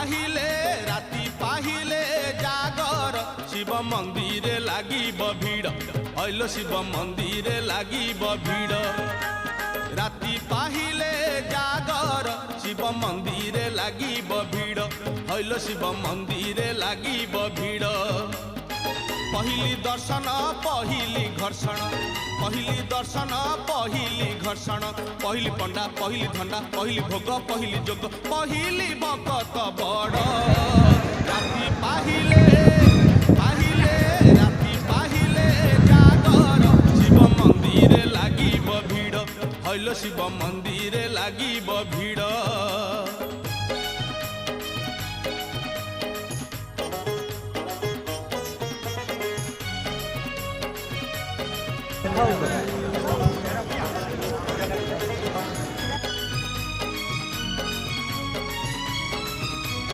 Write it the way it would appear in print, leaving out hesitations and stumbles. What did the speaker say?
पाहिले राति पाहिले जागर शिव मंदिर लागिब भिड़ हइलो शिव मंदिर लागिब भिड़ राति पाहिले जागर शिव मंदिर लागिब भिड़ हइलो शिव मंदिर लागिब भिड़ पहिली दर्शन पहिली घर्षण पहिली दर्शन पहिली घर्षण पहिली पंडा पहिली धंडा पहिली भोग पहिली जोग पहिली भगत बड़ राति पाहिले पाहिले राति पाहिले जागर शिव मंदिर लागिब भिड़ हइलो शिव मंदिर लागिब भिड़ Oh,